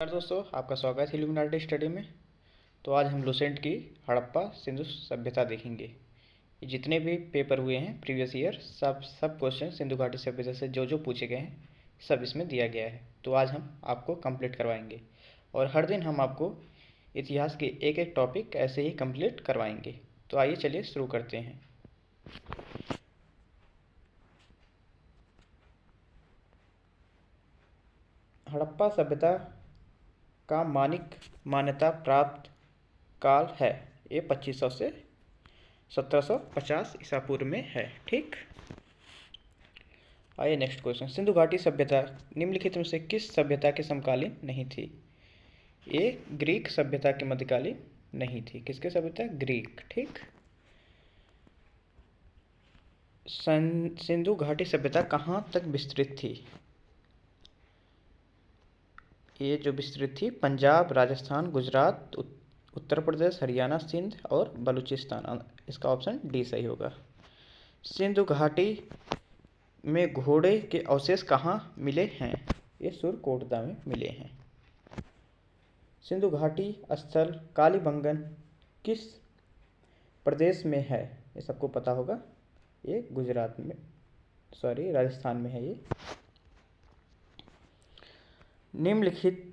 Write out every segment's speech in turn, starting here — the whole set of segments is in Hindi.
नमस्कार दोस्तों, आपका स्वागत है इल्यूमिनाटी स्टडी में। तो आज हम लुसेंट की हड़प्पा सिंधु सभ्यता देखेंगे। ये जितने भी पेपर हुए हैं प्रीवियस ईयर, सब क्वेश्चन सिंधु घाटी सभ्यता से जो पूछे गए हैं सब इसमें दिया गया है। तो आज हम आपको कंप्लीट करवाएंगे और हर दिन हम आपको इतिहास के एक एक टॉपिक ऐसे ही कंप्लीट करवाएंगे। तो आइए चलिए शुरू करते हैं। हड़प्पा सभ्यता का मानिक मान्यता प्राप्त काल है, ये 2500 से 1750 ईसा पूर्व में है। ठीक, आइए नेक्स्ट क्वेश्चन। सिंधु घाटी सभ्यता निम्नलिखित में से किस सभ्यता के समकालीन नहीं थी? ये ग्रीक सभ्यता के मध्यकालीन नहीं थी। किसके सभ्यता? ग्रीक। ठीक, सिंधु घाटी सभ्यता कहाँ तक विस्तृत थी? ये जो विस्तृत थी पंजाब, राजस्थान, गुजरात, उत्तर प्रदेश, हरियाणा, सिंध और बलूचिस्तान। इसका ऑप्शन डी सही होगा। सिंधु घाटी में घोड़े के अवशेष कहाँ मिले हैं? ये सुरकोटदा में मिले हैं। सिंधु घाटी स्थल कालीबंगन किस प्रदेश में है? ये सबको पता होगा। ये गुजरात में, राजस्थान में है। ये निम्नलिखित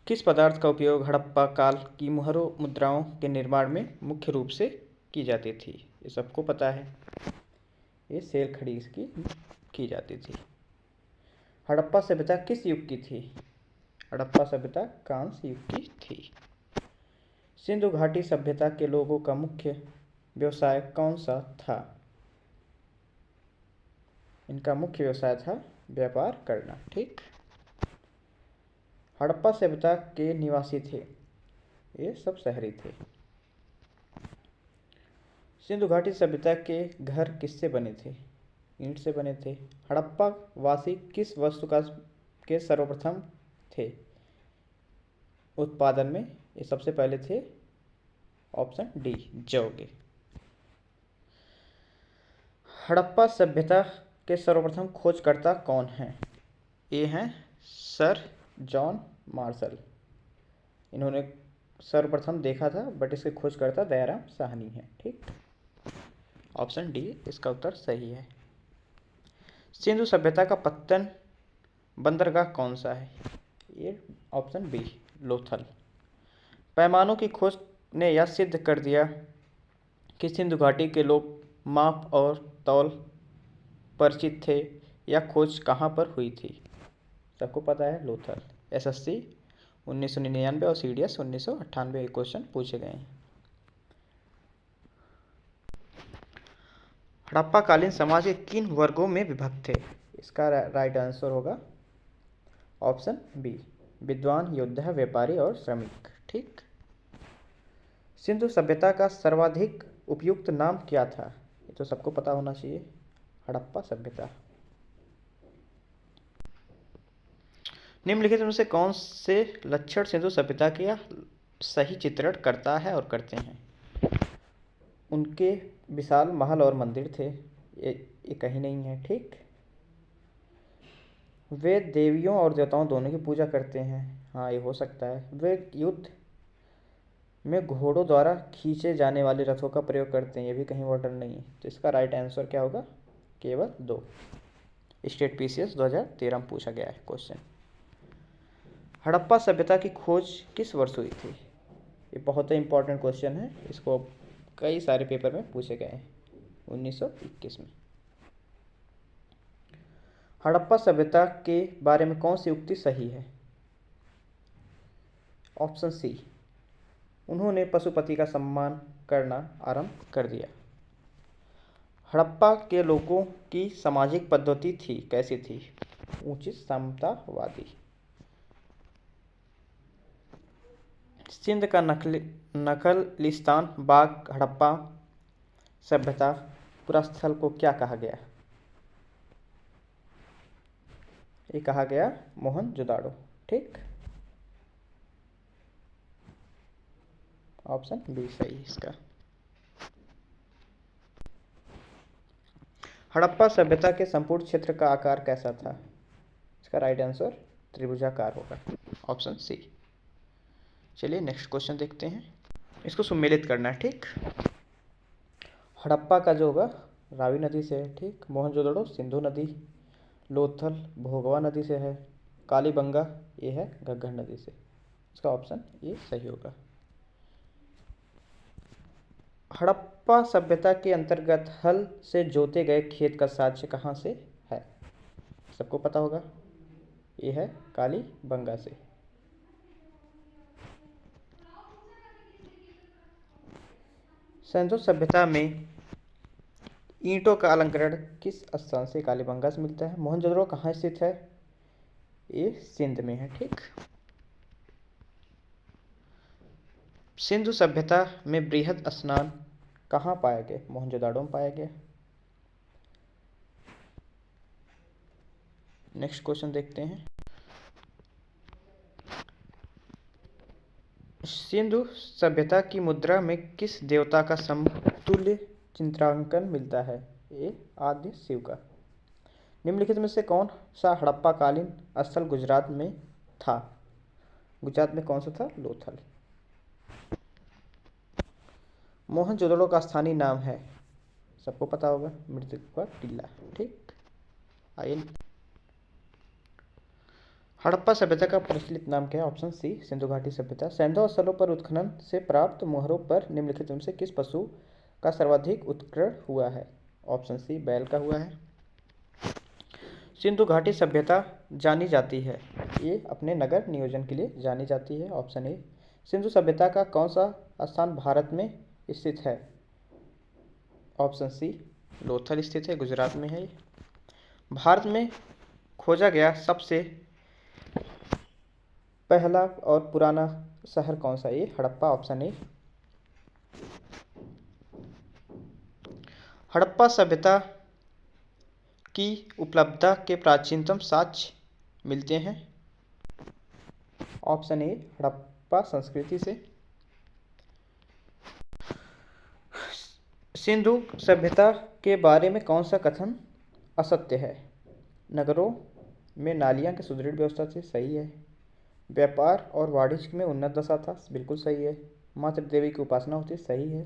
किस पदार्थ का उपयोग हड़प्पा काल की मुहरों मुद्राओं के निर्माण में मुख्य रूप से की जाती थी? ये सबको पता है। ये सेल खड़ी इसकी की जाती थी। हड़प्पा सभ्यता किस युग की थी? हड़प्पा सभ्यता कांस्य युग की थी। सिंधु घाटी सभ्यता के लोगों का मुख्य व्यवसाय कौन सा था? इनका मुख्य व्यवसाय था व्यापार करना। ठीक, हड़प्पा सभ्यता के निवासी थे, ये सब शहरी थे। सिंधु घाटी सभ्यता के घर किससे बने थे? ईंट से बने थे। हड़प्पा वासी किस वस्तु का के सर्वप्रथम थे उत्पादन में? ये सबसे पहले थे ऑप्शन डी, जौ के। हड़प्पा सभ्यता के सर्वप्रथम खोजकर्ता कौन हैं? ये हैं सर जॉन मार्शल। इन्होंने सर्वप्रथम देखा था, बट इसके खोजकर्ता दयाराम साहनी हैं। ठीक, ऑप्शन डी इसका उत्तर सही है। सिंधु सभ्यता का पत्तन बंदरगाह कौन सा है? ये ऑप्शन बी, लोथल। पैमानों की खोज ने यह सिद्ध कर दिया कि सिंधु घाटी के लोग माप और तौल परिचित थे। यह खोज कहाँ पर हुई थी? सबको पता है, लोथल। एसएससी 1999 और सीडीएस 1998 क्वेश्चन पूछे गए हैं। हड़प्पा कालीन समाज के किन वर्गों में विभक्त थे? इसका राइट आंसर होगा ऑप्शन बी, विद्वान, योद्धा, व्यापारी और श्रमिक। ठीक, सिंधु सभ्यता का सर्वाधिक उपयुक्त नाम क्या था? ये तो सबको पता होना चाहिए, हड़प्पा सभ्यता। निम्नलिखित में से कौन से लक्षण सिंधु सभ्यता का सही चित्रण करता है और करते हैं? उनके विशाल महल और मंदिर थे, ये कहीं नहीं है। ठीक, वे देवियों और देवताओं दोनों की पूजा करते हैं, हाँ ये हो सकता है। वे युद्ध में घोड़ों द्वारा खींचे जाने वाले रथों का प्रयोग करते हैं, ये भी कहीं मॉडर्न नहीं है। तो इसका राइट आंसर क्या होगा? केवल 2। स्टेट पीसीएस 2013 में पूछा गया है क्वेश्चन। हड़प्पा सभ्यता की खोज किस वर्ष हुई थी? ये बहुत ही इंपॉर्टेंट क्वेश्चन है, इसको कई सारे पेपर में पूछे गए हैं। 1921 में। हड़प्पा सभ्यता के बारे में कौन सी उक्ति सही है? ऑप्शन सी, उन्होंने पशुपति का सम्मान करना आरंभ कर दिया। हड़प्पा के लोगों की सामाजिक पद्धति थी, कैसी थी? उचित समतावादी। सिंध का नखलिस्तान बाग हड़प्पा सभ्यता पूरा स्थल को क्या कहा गया? ये कहा गया मोहनजोदाड़ो। ठीक, ऑप्शन बी सही इसका। हड़प्पा सभ्यता के संपूर्ण क्षेत्र का आकार कैसा था? इसका राइट आंसर त्रिभुजाकार होगा, ऑप्शन सी। चलिए नेक्स्ट क्वेश्चन देखते हैं, इसको सुमेलित करना है, ठीक। हड़प्पा का जो होगा रावी नदी से है, ठीक। मोहनजोदड़ो सिंधु नदी, लोथल भोगवा नदी से है, कालीबंगा ये है घग्गर नदी से। इसका ऑप्शन ये सही होगा। हड़प्पा सभ्यता के अंतर्गत हल से जोते गए खेत का साक्ष्य कहाँ से है? सबको पता होगा, ये है कालीबंगा से। सिंधु सभ्यता में ईंटों का अलंकरण किस स्थान से कालीबंगा से मिलता है? मोहनजोदड़ो कहाँ स्थित है? ये सिंध में है, ठीक। सिंधु सभ्यता में बृहद स्नान कहाँ पाया गया? मोहनजोदड़ो में पाया गया। नेक्स्ट क्वेश्चन देखते हैं, सिंधु सभ्यता की मुद्रा में किस देवता का समतुल्य चित्रांकन मिलता है? ये आदि शिव का। निम्नलिखित में से कौन सा हड़प्पा कालीन स्थल गुजरात में था? गुजरात में कौन सा था? लोथल। मोहनजोदड़ो का स्थानीय नाम है, सबको पता होगा, मृतक का टीला, ठीक। आइए, हड़प्पा सभ्यता का प्रचलित नाम क्या है? ऑप्शन सी सिंधु घाटी सभ्यता। सैंधव स्थलों पर उत्खनन से प्राप्त मोहरों पर निम्नलिखित में से किस पशु का सर्वाधिक उत्कीर्ण हुआ है? ऑप्शन सी बैल का हुआ है। सिंधु घाटी सभ्यता जानी जाती है, ये अपने नगर नियोजन के लिए जानी जाती है, ऑप्शन ए। सिंधु सभ्यता का कौन सा स्थान भारत में स्थित है? ऑप्शन सी लोथल स्थित है, गुजरात में है। भारत में खोजा गया सबसे पहला और पुराना शहर कौन सा? ये हड़प्पा, ऑप्शन ए। हड़प्पा सभ्यता की उपलब्धता के प्राचीनतम साक्ष्य मिलते हैं, ऑप्शन ए हड़प्पा संस्कृति से। सिंधु सभ्यता के बारे में कौन सा कथन असत्य है? नगरों में नालियां की सुदृढ़ व्यवस्था थी, सही है। व्यापार और वाणिज्य में उन्नत दशा था, बिल्कुल सही है। मातृ देवी की उपासना होती, सही है।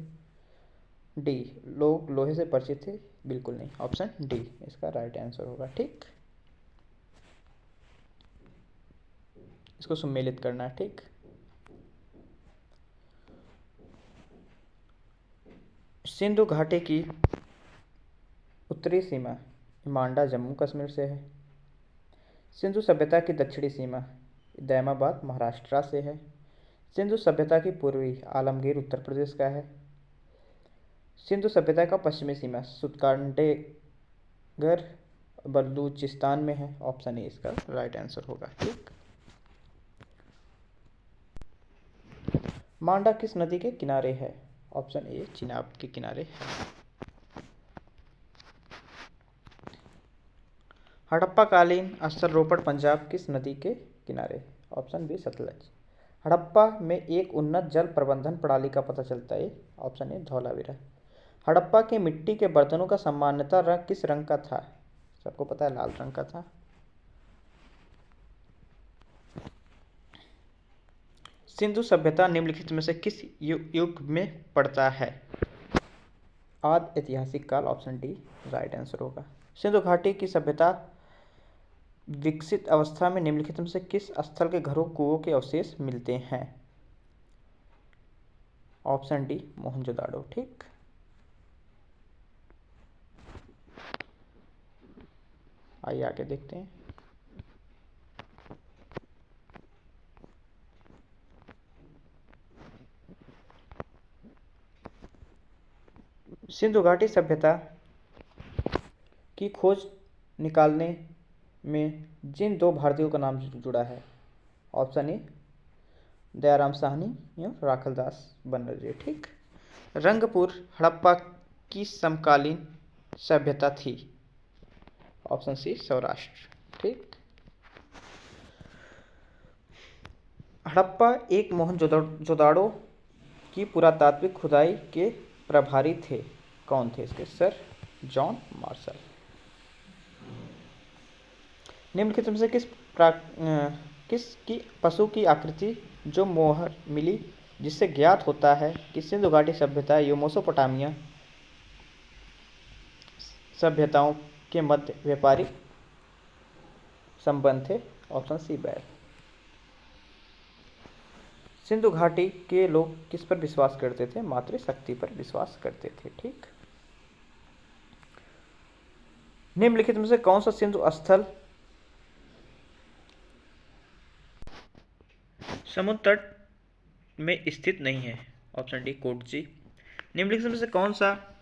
डी लोग लोहे से परिचित थे, बिल्कुल नहीं, ऑप्शन डी इसका राइट आंसर होगा, ठीक। इसको सम्मिलित करना है, ठीक। सिंधु घाटी की उत्तरी सीमा मांडा जम्मू कश्मीर से है। सिंधु सभ्यता की दक्षिणी सीमा दैमाबाद महाराष्ट्र से है। सिंधु सभ्यता की पूर्वी आलमगीर उत्तर प्रदेश का है। सिंधु सभ्यता का पश्चिमी सीमा सुतकांडेगर बलूचिस्तान में है, ऑप्शन ए इसका राइट आंसर होगा, ठीक। मांडा किस नदी के किनारे है? ऑप्शन ए चिनाब के किनारे है। हड़प्पाकालीन स्थल रोपड़ पंजाब किस नदी के किनारे? Option B Sutlej. हड़प्पा में एक उन्नत जल प्रबंधन प्रणाली का पता चलता है, ऑप्शन ए धौलावीरा। हड़प्पा के मिट्टी के बर्तनों का सामान्यतः रंग किस रंग का था? सबको पता है लाल रंग का था। सिंधु सभ्यता निम्नलिखित में से किस युग में पड़ता है? आदि ऐतिहासिक काल, ऑप्शन डी राइट आंसर होगा। सिंधु घाटी की सभ्यता विकसित अवस्था में निम्नलिखित में से किस स्थल के घरों कुओं के अवशेष मिलते हैं? ऑप्शन डी मोहनजोदाड़ो, ठीक। आइए आगे देखते हैं। सिंधु घाटी सभ्यता की खोज निकालने में जिन दो भारतीयों का नाम जुड़ा है, ऑप्शन ए दयाराम साहनी और राखलदास बनर्जी, ठीक। रंगपुर हड़प्पा की समकालीन सभ्यता थी, ऑप्शन सी सौराष्ट्र, ठीक। हड़प्पा एक मोहनजोदाड़ो की पुरातात्विक खुदाई के प्रभारी थे, कौन थे इसके? Sir John Marshall. निम्नलिखित में से किस किसकी पशु की आकृति जो मोहर मिली जिससे ज्ञात होता है कि सिंधु घाटी सभ्यता या मेसोपोटामिया सभ्यताओं के मध्य व्यापारिक संबंध थे? ऑप्शन सी बैल। सिंधु घाटी के लोग किस पर विश्वास करते थे? मातृशक्ति पर विश्वास करते थे। ठीक। निम्नलिखित में से कौन सा सिंधु स्थल समुद्र तट में स्थित नहीं है? ऑप्शन डी कोटची। निम्नलिखित में से कौन सा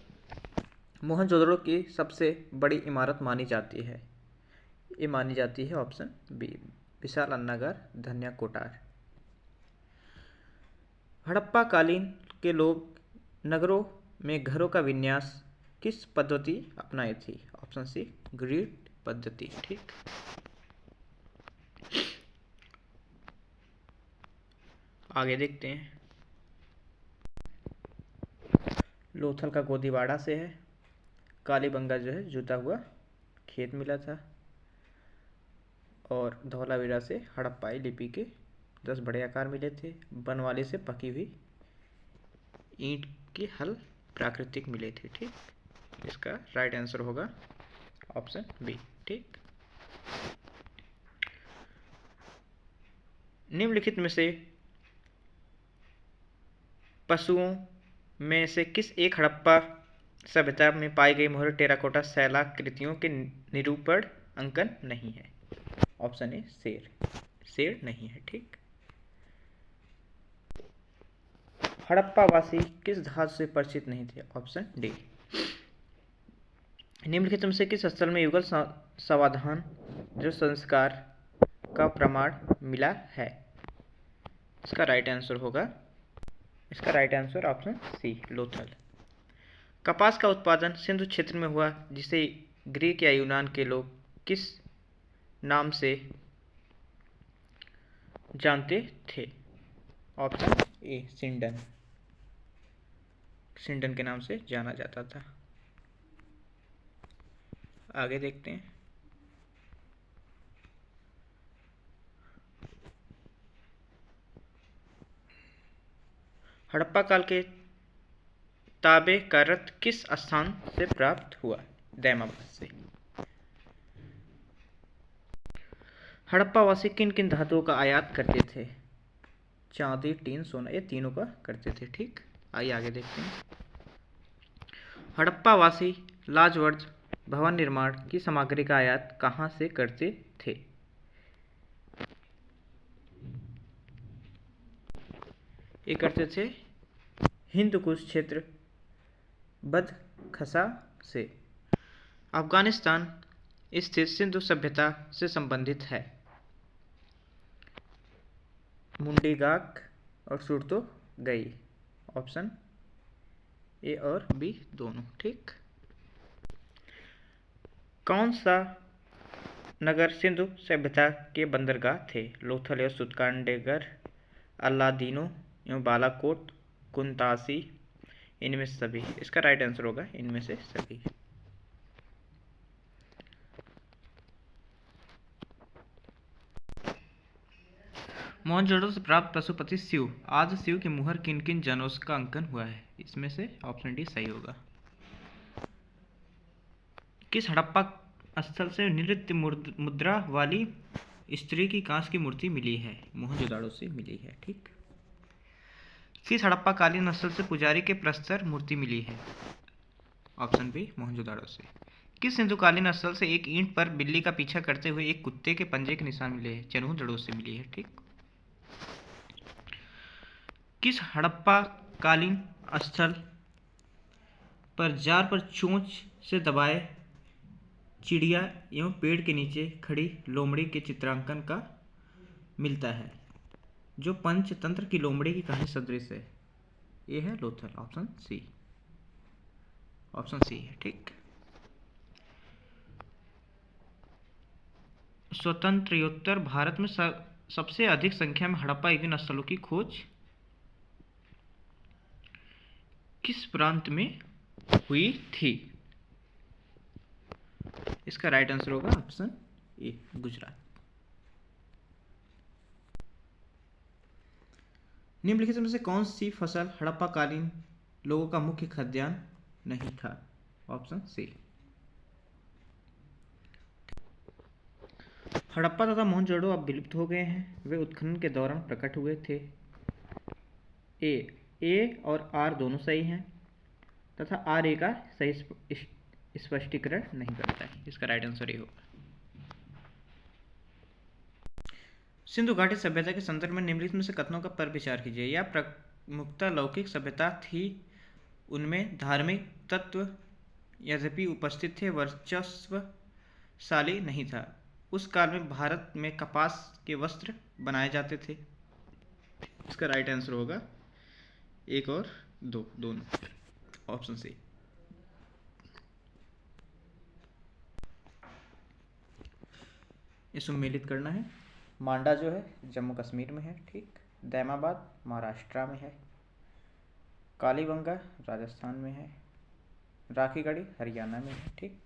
मोहनजोदड़ो की सबसे बड़ी इमारत मानी जाती है? ये मानी जाती है ऑप्शन बी विशाल अन्नागार धन्या कोठार। हड़प्पा कालीन के लोग नगरों में घरों का विन्यास किस पद्धति अपनाई थी? ऑप्शन सी ग्रिड पद्धति। ठीक। आगे देखते हैं। लोथल का गोदीवाड़ा से है। कालीबंगा जो है जुता हुआ खेत मिला था। और धौलावीरा से हड़प्पाई लिपि के 10 बड़े आकार मिले थे। बनवाली से पकी हुई ईंट के हल प्राकृतिक मिले थे। ठीक। इसका राइट आंसर होगा ऑप्शन बी। ठीक। निम्नलिखित में से पशुओं में से किस एक हड़प्पा सभ्यता में पाई गई मोहर टेराकोटा शैलाकृतियों के निरूपण अंकन नहीं है? ऑप्शन ए शेर। शेर नहीं है। ठीक। हड़प्पा वासी किस धातु से परिचित नहीं थे? Option D. निम्नलिखित में से किस स्थल में युगल समाधान जो संस्कार का प्रमाण मिला है? इसका right answer option C Lothal. कपास का उत्पादन सिंधु क्षेत्र में हुआ जिसे ग्रीक या यूनान के लोग किस नाम से जानते थे? Option A सिंडन। सिंडन के नाम से जाना जाता था। आगे देखते हैं। हड़प्पा काल के ताबे का रथ किस स्थान से प्राप्त हुआ? दैमाबाद से। हड़प्पावासी किन किन धातुओं का आयात करते थे? चांदी, टीन, सोना, ये तीनों का करते थे। ठीक। आइए आगे देखते हैं। हड़प्पावासी लाजवर्ज भवन निर्माण की सामग्री का आयात कहाँ से करते थे? ये करते थे हिंदकुश क्षेत्र बदखसा से। अफगानिस्तान स्थित सिंधु सभ्यता से संबंधित है। मुंडीगाक और सुरतोगई। ऑप्शन ए और बी दोनों। ठीक। कौन सा नगर सिंधु सभ्यता के बंदरगाह थे? लोथल एवं सुतकांडेगर, अल्लादीनो एवं बालाकोट, कुंतासी, इनमें से सभी। इसका राइट आंसर होगा इनमें से सभी। मोहनजोदड़ो से प्राप्त पशुपति शिव आज शिव की मुहर किन किन जनों का अंकन हुआ है? इसमें से ऑप्शन डी सही होगा। किस हड़प्पा स्थल से नृत्य मुद्रा वाली स्त्री की कांस्य की मूर्ति मिली है? मोहनजोदड़ो से मिली है। ठीक। किस हड़प्पा कालीन स्थल से पुजारी के प्रस्तर मूर्ति मिली है? ऑप्शन बी मोहनजोदड़ो से। किस सिंधुकालीन स्थल से एक ईंट पर बिल्ली का पीछा करते हुए एक कुत्ते के पंजे के निशान मिले हैं? मोहनजोदड़ो से मिली है। ठीक। किस हड़प्पा कालीन स्थल पर जार पर चोंच से दबाए चिड़िया एवं पेड़ के नीचे खड़ी लोमड़ी के चित्रांकन का मिलता है जो पंचतंत्र की लोमड़ी की कहानी सदृश है? ये है लोथल। ऑप्शन सी है। ठीक। स्वतंत्रोत्तर भारत में सबसे अधिक संख्या में हड़प्पा युगीन स्थलों की खोज किस प्रांत में हुई थी? इसका राइट आंसर होगा ऑप्शन ए गुजरात। निम्नलिखित में से कौन सी फसल हड़प्पा कालीन लोगों का मुख्य खाद्यान्न नहीं था? Option C. हड़प्पा तथा मोहनजोदड़ो अब विलुप्त हो गए हैं, वे उत्खनन के दौरान प्रकट हुए थे। ए और आर दोनों सही हैं तथा आर ए का सही स्पष्टीकरण नहीं करता है। इसका राइट आंसर ये होगा। सिंधु घाटी सभ्यता के संदर्भ में निम्नलिखित में से कथनों का पर विचार कीजिए। यह प्रमुखतः लौकिक सभ्यता थी, उनमें धार्मिक तत्व यद्यपि उपस्थित थे, वर्चस्वशाली नहीं था। उस काल में भारत में कपास के वस्त्र बनाए जाते थे। इसका राइट आंसर होगा 1 और 2 दोनों, ऑप्शन सी। ये सम्मिलित करना है। मांडा जो है जम्मू कश्मीर में है, ठीक। दैमाबाद महाराष्ट्र में है। कालीबंगा राजस्थान में है। राखीगढ़ी हरियाणा में है, ठीक।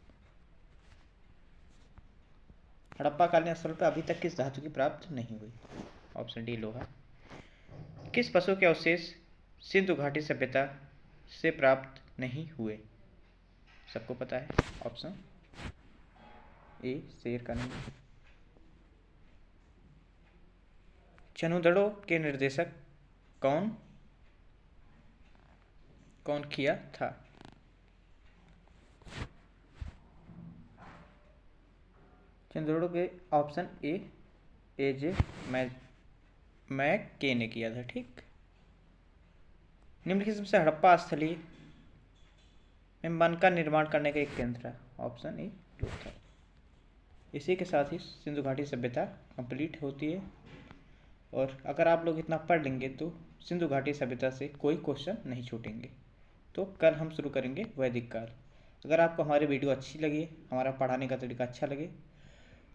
हड़प्पा कालीन स्थल पर अभी तक किस धातु की प्राप्त नहीं हुई? ऑप्शन डी लोहा। किस पशु के अवशेष सिंधु घाटी सभ्यता से प्राप्त नहीं हुए? सबको पता है, ऑप्शन ए शेर का नहीं। चनुदड़ो के निर्देशक कौन किया था? चनुदड़ो के ऑप्शन ए जे मैके ने किया था, ठीक। निम्नलिखित में से हड़प्पा स्थली में मन का निर्माण करने का एक केंद्र है? Option A Lothal. इसी के साथ ही सिंधु घाटी सभ्यता कंप्लीट होती है। और अगर आप लोग इतना पढ़ लेंगे तो सिंधु घाटी सभ्यता से कोई क्वेश्चन नहीं छूटेंगे। तो कल हम शुरू करेंगे वैदिक काल। अगर आपको हमारी वीडियो अच्छी लगी, हमारा पढ़ाने का तरीका अच्छा लगे,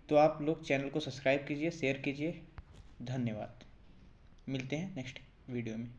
तो आप लोग चैनल को सब्सक्राइब कीजिए, शेयर कीजिए। धन्यवाद। मिलते हैं नेक्स्ट वीडियो में।